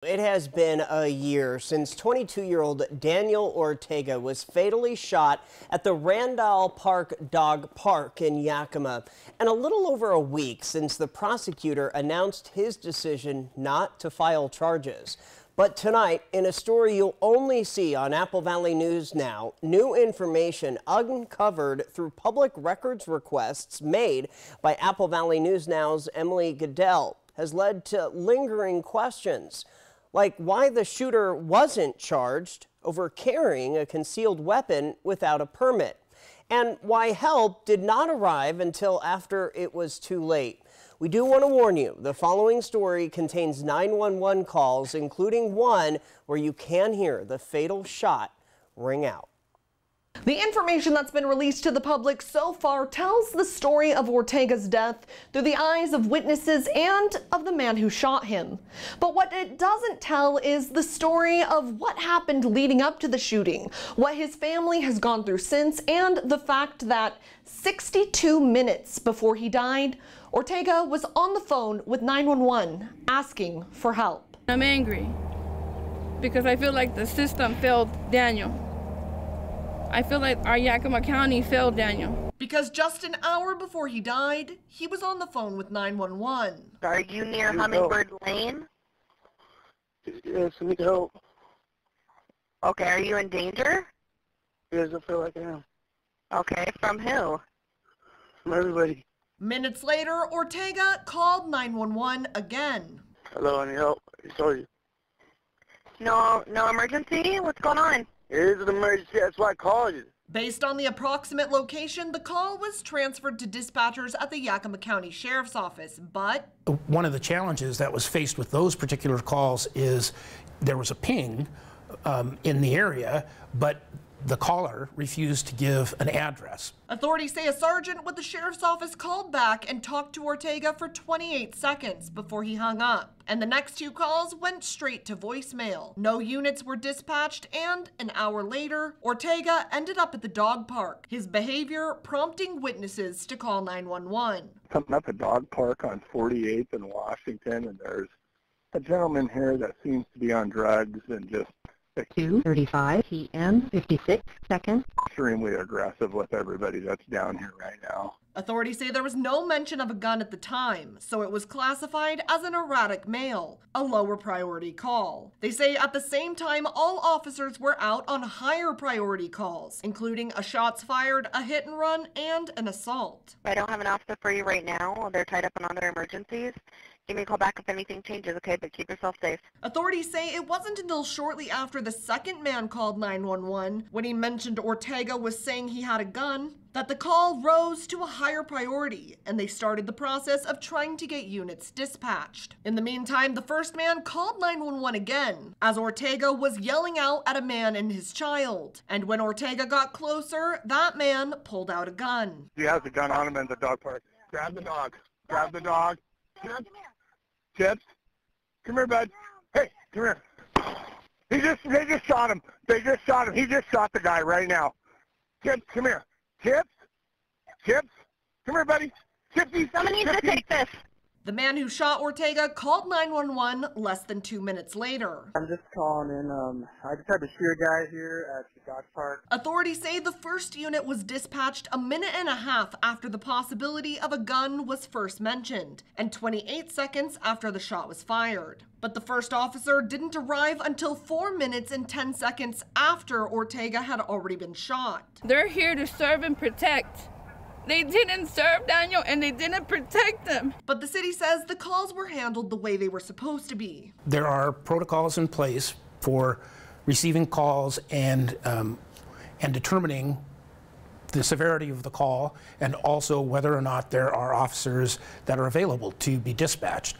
It has been a year since 22-year-old Daniel Ortega was fatally shot at the Randall Park Dog Park in Yakima, and a little over a week since the prosecutor announced his decision not to file charges. But tonight, in a story you'll only see on Apple Valley News Now, new information uncovered through public records requests made by Apple Valley News Now's Emily Goodell has led to lingering questions, like why the shooter wasn't charged over carrying a concealed weapon without a permit, and why help did not arrive until after it was too late. We do want to warn you, the following story contains 911 calls, including one where you can hear the fatal shot ring out. The information that's been released to the public so far tells the story of Ortega's death through the eyes of witnesses and of the man who shot him. But what it doesn't tell is the story of what happened leading up to the shooting, what his family has gone through since, and the fact that 62 minutes before he died, Ortega was on the phone with 911 asking for help. I'm angry because I feel like the system failed Daniel. I feel like our Yakima County failed Daniel. Because just an hour before he died, he was on the phone with 911. Are you near Hummingbird Lane? Yes, I need help. Okay, are you in danger? Yes, I feel like I am. Okay, from who? From everybody. Minutes later, Ortega called 911 again. Hello, I need help. Sorry. No emergency? What's going on? It is an emergency, that's why I called you. Based on the approximate location, the call was transferred to dispatchers at the Yakima County Sheriff's Office, but one of the challenges that was faced with those particular calls is there was a ping in the area, but the caller refused to give an address. Authorities say a sergeant with the sheriff's office called back and talked to Ortega for 28 seconds before he hung up. And the next two calls went straight to voicemail. No units were dispatched, and an hour later, Ortega ended up at the dog park, his behavior prompting witnesses to call 911. Coming up a dog park on 48th in Washington, and there's a gentleman here that seems to be on drugs and just 2:35 p.m. 56 seconds. Extremely aggressive with everybody that's down here right now. Authorities say there was no mention of a gun at the time, so it was classified as an erratic mail, a lower priority call. They say at the same time, all officers were out on higher priority calls, including a shots fired, a hit and run, and an assault. I don't have an officer for you right now. They're tied up in other emergencies. Give me a call back if anything changes, okay? But keep yourself safe. Authorities say it wasn't until shortly after the second man called 911, when he mentioned Ortega was saying he had a gun, that the call rose to a higher priority, and they started the process of trying to get units dispatched. In the meantime, the first man called 911 again, as Ortega was yelling out at a man and his child. And when Ortega got closer, that man pulled out a gun. He has a gun on him in the dog park. Grab the dog. Grab the dog. Chips, come here, bud. Hey, come here. They just shot him. They just shot him. He just shot the guy right now. Chips, come here. Chips, come here, buddy. Chipsy, someone needs to take this. The man who shot Ortega called 911 less than 2 minutes later. I'm just calling in. I just had to shoot a guy here at the dog park. Authorities say the first unit was dispatched a minute and a half after the possibility of a gun was first mentioned, and 28 seconds after the shot was fired. But the first officer didn't arrive until 4 minutes and 10 seconds after Ortega had already been shot. They're here to serve and protect. They didn't serve Daniel and they didn't protect him. But the city says the calls were handled the way they were supposed to be. There are protocols in place for receiving calls and determining the severity of the call, and also whether or not there are officers that are available to be dispatched.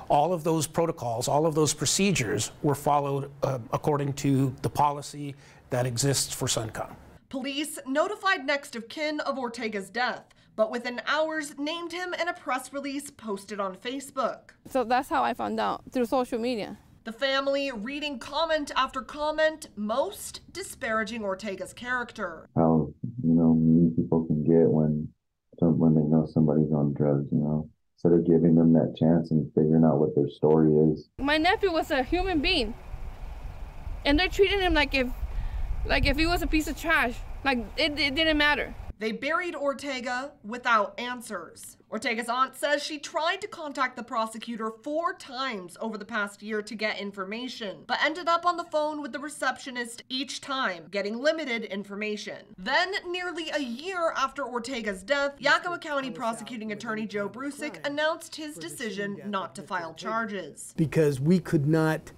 All of those protocols, all of those procedures were followed according to the policy that exists for Suncom. Police notified next of kin of Ortega's death, but within hours named him in a press release posted on Facebook. So that's how I found out, through social media. The family reading comment after comment, most disparaging Ortega's character. How, mean people can get when they know somebody's on drugs, instead of giving them that chance and figuring out what their story is. My nephew was a human being, and they're treating him like if he was a piece of trash. Like it didn't matter. They buried Ortega without answers. Ortega's aunt says she tried to contact the prosecutor 4 times over the past year to get information, but ended up on the phone with the receptionist each time, getting limited information. Then, nearly a year after Ortega's death, Yakima County prosecuting attorney Joe Brusick announced his decision not to file charges. Because we could not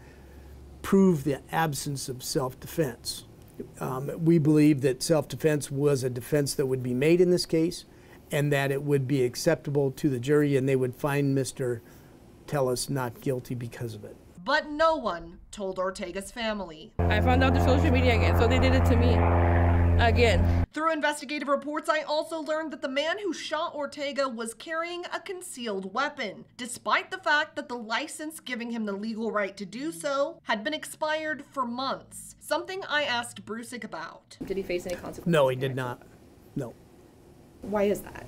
prove the absence of self-defense. We believe that self-defense was a defense that would be made in this case and that it would be acceptable to the jury and they would find Mr. Tellis not guilty because of it. But no one told Ortega's family. I found out the social media again, so they did it to me again. Through investigative reports, I also learned that the man who shot Ortega was carrying a concealed weapon, despite the fact that the license giving him the legal right to do so had been expired for months. Something I asked Brusick about. Did he face any consequences? No, he did not. No. Why is that?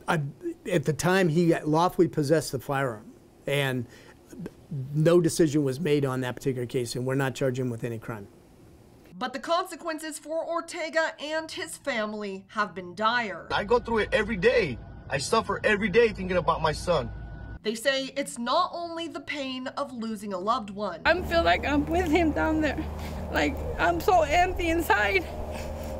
At the time, he lawfully possessed the firearm, and no decision was made on that particular case, and we're not charging him with any crime. But the consequences for Ortega and his family have been dire. I go through it every day. I suffer every day thinking about my son. They say it's not only the pain of losing a loved one. I feel like I'm with him down there. Like, I'm so empty inside.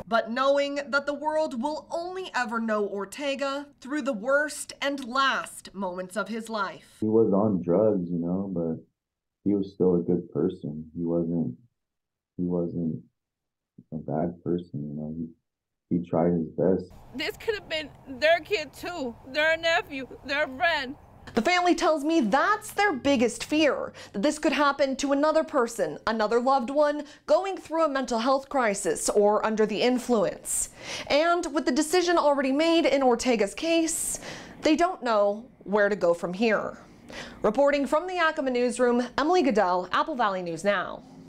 But knowing that the world will only ever know Ortega through the worst and last moments of his life. He was on drugs, you know, but he was still a good person. He wasn't a bad person, you know. He tried his best. This could have been their kid too, their nephew, their friend. The family tells me that's their biggest fear, that this could happen to another person, another loved one, going through a mental health crisis or under the influence. And with the decision already made in Ortega's case, they don't know where to go from here. Reporting from the Yakima newsroom, Emily Goodell, Apple Valley News Now.